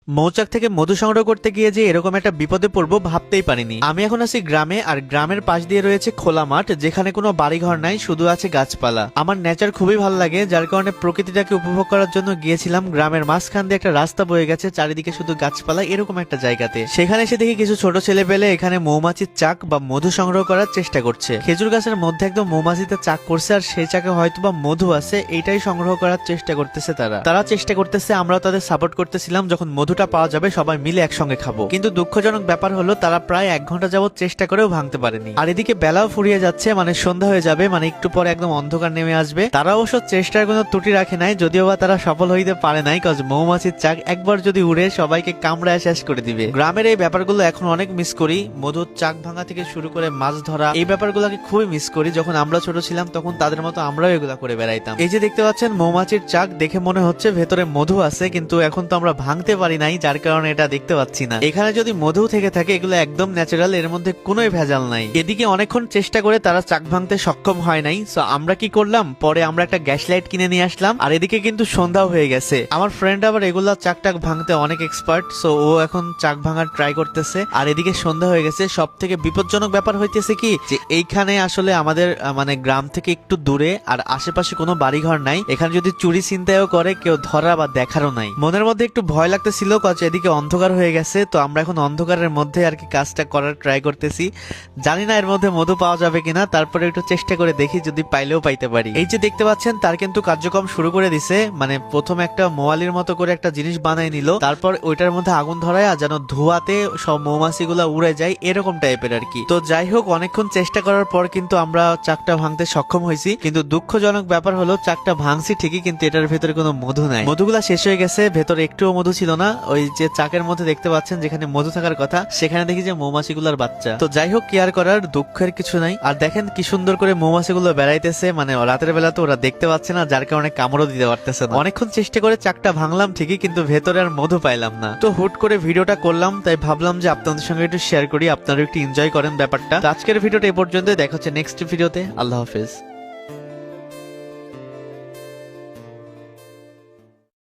মৌচাক থেকে মধু সংগ্রহ করতে গিয়ে যে এরকম একটা বিপদে পড়বো ভাবতেই পারিনি। আমি এখন আছি গ্রামে, আর গ্রামের পাশ দিয়ে রয়েছে খোলা মাঠ, যেখানে কোনো বাড়িঘর নাই, শুধু আছে গাছপালা। আমার নেচার খুবই ভালো লাগে, যার কারণে প্রকৃতিটাকে উপভোগ করার জন্য গিয়েছিলাম গ্রামের মাঝখান দিয়ে একটা রাস্তা বয়ে গেছে, চারিদিকে শুধু গাছপালা, এরকম একটা জায়গাতে। সেখানে এসে দেখি কিছু ছোট ছেলে পেলে এখানে মৌমাছির চাক বা মধু সংগ্রহ করার চেষ্টা করছে। খেজুর গাছের মধ্যে একদম মৌমাছিতে চাক করছে, আর সেই চাকে হয়তো বা মধু আছে, এইটাই সংগ্রহ করার চেষ্টা করতেছে তারা চেষ্টা করতেছে, আমরাও তাদের সাপোর্ট করতেছিলাম, যখন মধুটা পাওয়া যাবে সবাই মিলে একসঙ্গে খাবো। কিন্তু দুঃখজনক ব্যাপার হলো তারা প্রায় 1 ঘন্টা যাবত চেষ্টা করেও ভাঙতে পারেনি। আর এদিকে বেলাও ফুরিয়ে যাচ্ছে, মানে সন্ধ্যা হয়ে যাবে, মানে একটু পরে একদম অন্ধকার নেমে আসবে। তারা অবশ্য চেষ্টার কোনো ত্রুটি রাখে নাই, যদিও বা তারা সফল হইতে পারে নাই, কজ মৌমাছির চাক একবার যদি উড়ে সবাইকে কামড়ায় শেষ করে দিবে। গ্রামের এই ব্যাপারগুলো এখন অনেক মিস করি, মধুর চাক ভাঙা থেকে শুরু করে মাছ ধরা, এই ব্যাপারগুলোকে খুবই মিস করি। যখন আমরা ছোট ছিলাম তখন তাদের মতো আমরাও এগুলা করে বেড়াইতাম। এই যে দেখতে পাচ্ছেন মৌমাছির চাক, দেখে মনে হচ্ছে ভেতরে মধু আছে, কিন্তু এখন তো আমরা ভাঙতে পারি নাই, যার কারণে এটা দেখতে পাচ্ছি না। এখানে যদি মধু থেকে থাকে এগুলো একদম ন্যাচারাল, এর মধ্যে কোনো ভেজাল নাই। এদিকে অনেকক্ষণ চেষ্টা করে তারা চাক ভাঙতে সক্ষম হয় নাই, সো আমরা কি করলাম, পরে আমরা একটা গ্যাস লাইট কিনে নিয়ে আসলাম। আর এদিকে কিন্তু সন্ধ্যাও হয়ে গেছে। আমার ফ্রেন্ড আবার এগুলা চাক টাক ভাঙতে অনেক এক্সপার্ট, সো ও এখন চাক ভাঙার ট্রাই করতেছে। আর এদিকে সন্ধ্যা হয়ে গেছে। সব থেকে বিপজ্জনক ব্যাপার হইতেছে কি, যে এইখানে আসলে আমাদের মানে গ্রাম থেকে একটু দূরে, আর আশেপাশে কোনো বাড়িঘর নাই। এখানে যদি চুরি ছিনতাইও করে কেউ ধরা বা দেখারও নাই। মনের মধ্যে একটু ভয় লাগতেছিল, কজ এদিকে অন্ধকার হয়ে গেছে, তো আমরা এখন অন্ধকারের মধ্যে আর কি কাজটা করার ট্রাই করতেছি। জানি না এর মধ্যে মধু পাওয়া যাবে কিনা, তারপরে একটু চেষ্টা করে দেখি, যদি পাইলেও পাইতে পারি। এই যে দেখতে পাচ্ছেন তার কিন্তু কার্যক্রম শুরু করে দিছে, মানে প্রথমে একটা মোয়ালির মতো করে একটা জিনিস বানাই নিল, তারপর ওইটার মধ্যে আগুন ধরায় যেন ধোঁয়াতে সব মৌমাছি গুলা উড়ে যায়, এরকম টাইপের আর কি। তো যাই হোক, অনেকক্ষণ চেষ্টা করার পর কিন্তু আমরা চাকটা ভাঙতে সক্ষম হয়েছি। কিন্তু দুঃখজনক ব্যাপার হলো চাকটা ভাঙছি ঠিকই, কিন্তু এটার ভেতরে কোনো মধু নাই। মধুগুলা শেষ হয়ে গেছে, ভেতরে একটুও মধু ছিল না। ওই যে চাকের মধ্যে দেখতে পাচ্ছেন যেখানে মধু থাকার কথা, সেখানে দেখি যে মৌমাছিগুলার বাচ্চা। তো যাই হোক, কেয়ার করার দুঃখের কিছু নাই। আর দেখেন কি সুন্দর করে মৌমাছিগুলো বেড়াইতেছে, মানে রাতের বেলা তো ওরা দেখতে পাচ্ছে না, যার কারণে কামড়ও দিতে পারতেছে না। অনেকক্ষণ চেষ্টা করে চাকটা ভাঙলাম ঠিকই, কিন্তু ভেতরে আর মধু পাইলাম না। তো হুট করে ভিডিওটা করলাম, তাই ভাবলাম যে আপনাদের সঙ্গে একটু শেয়ার করি, আপনারা একটু এনজয় করেন ব্যাপারটা। আজকের ভিডিওটা এ পর্যন্ত, দেখা হচ্ছে নেক্সট ভিডিওতে। আল্লাহ হাফেজ।